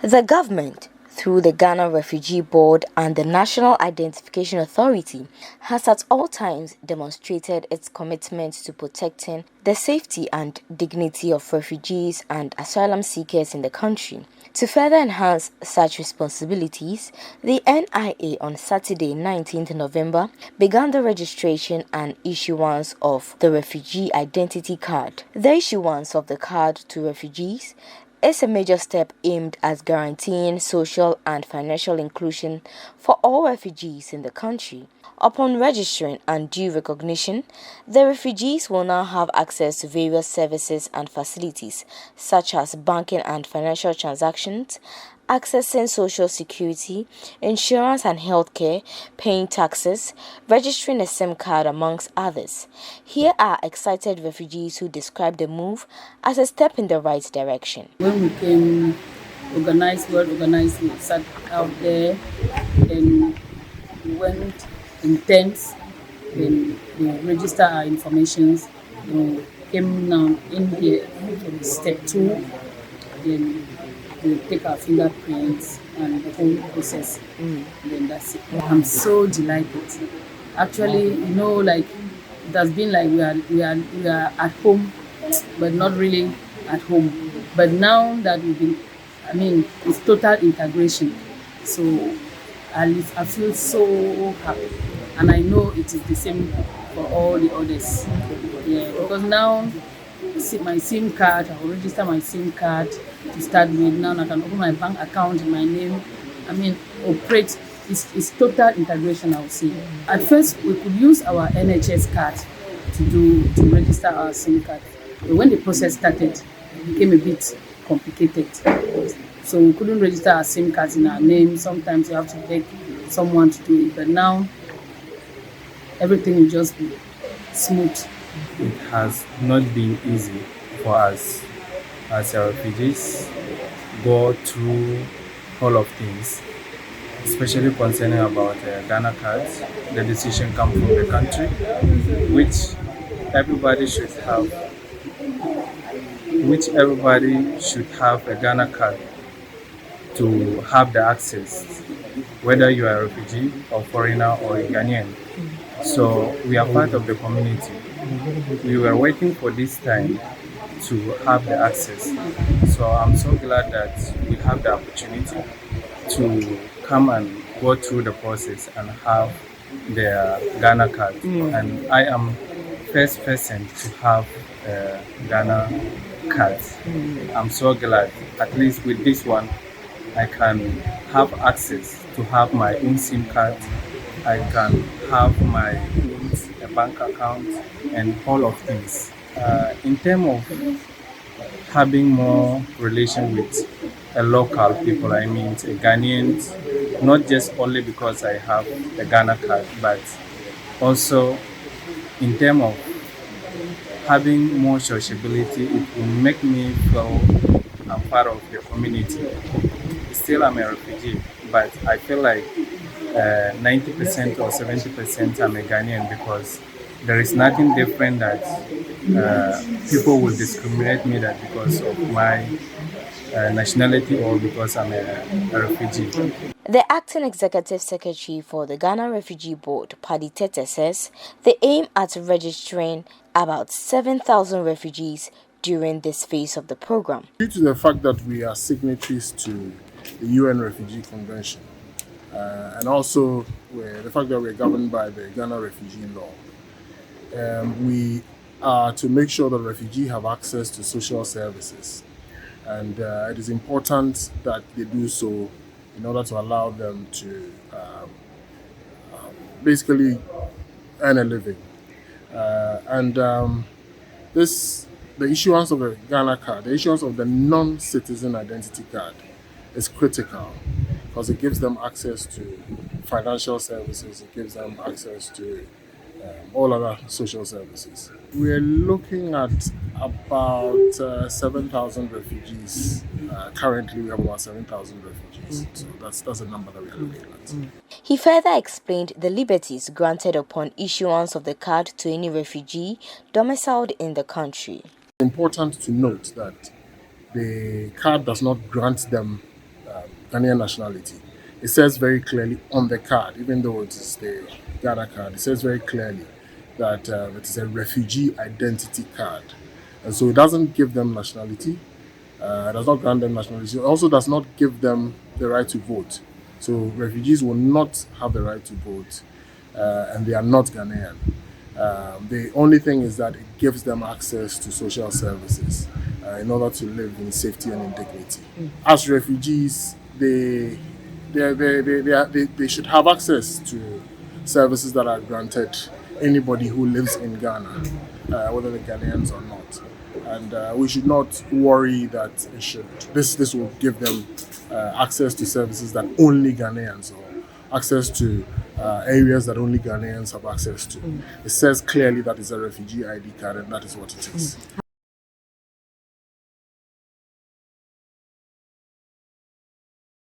The government, through the Ghana Refugee Board and the National Identification Authority, has at all times demonstrated its commitment to protecting the safety and dignity of refugees and asylum seekers in the country. To further enhance such responsibilities, the NIA on Saturday, 19th November, began the registration and issuance of the Refugee Identity Card. The issuance of the card to refugees is a major step aimed at guaranteeing social and financial inclusion for all refugees in the country. Upon registering and due recognition, the refugees will now have access to various services and facilities such as banking and financial transactions, accessing social security, insurance and healthcare, paying taxes, registering a SIM card, amongst others. Here are excited refugees who describe the move as a step in the right direction. When we came organized, we sat out there and we went in tents, then we register our informations, then we came now in here for step 2, then we take our fingerprints and the whole process, and then that's it. I'm so delighted. Actually, like it has been like we are at home, but not really at home. But now that it's total integration. So I feel so happy, and I know it is the same for all the others. Yeah, because now my SIM card, I will register my SIM card to start with. Now I can open my bank account in my name. Operate. It's total integration, I would say. At first, we could use our NHS card to register our SIM card. But when the process started, it became a bit complicated. So we couldn't register our SIM cards in our name. Sometimes you have to beg someone to do it. But now, everything will just be smooth. It has not been easy for us as refugees go through all of things, especially concerning about Ghana cards. The decision comes from the country, which everybody should have a Ghana card to have the access, whether you are a refugee or foreigner or a Ghanaian. So we are part of the community. We were waiting for this time to have the access. So I'm so glad that we have the opportunity to come and go through the process and have the Ghana card. And I am first person to have a Ghana card. I'm so glad. At least with this one, I can have access to have my own SIM card. I can have my own bank account and all of things. In terms of having more relation with a local people, Ghanaians, not just only because I have a Ghana card, but also in terms of having more sociability, it will make me feel I'm part of the community. Still, I'm a refugee, but I feel like 90% or 70% I'm a Ghanaian, because there is nothing different that people will discriminate me that because of my nationality or because I'm a refugee. The acting executive secretary for the Ghana Refugee Board, Paddy Tete, says they aim at registering about 7,000 refugees during this phase of the program. Due to the fact that we are signatories to the UN Refugee Convention, and also the fact that we're governed by the Ghana Refugee Law, we are to make sure that refugees have access to social services. And it is important that they do so in order to allow them to basically earn a living. The issuance of a Ghana card, the issuance of the non-citizen identity card is critical, because it gives them access to financial services, it gives them access to all other social services. We're looking at about 7,000 refugees. Currently, we have about 7,000 refugees. So that's a number that we are looking at. He further explained the liberties granted upon issuance of the card to any refugee domiciled in the country. It's important to note that the card does not grant them Ghanaian nationality. It says very clearly on the card, even though it is the Ghana card, it says very clearly that it is a refugee identity card. And so it doesn't give them nationality, it does not grant them nationality. It also does not give them the right to vote. So refugees will not have the right to vote, and they are not Ghanaian. The only thing is that it gives them access to social services in order to live in safety and in dignity. As refugees, they should have access to services that are granted anybody who lives in Ghana, whether they're Ghanaians or not. And we should not worry that this will give them access to services that only Ghanaians or access to areas that only Ghanaians have access to. It says clearly that it's a refugee ID card, and that is what it is.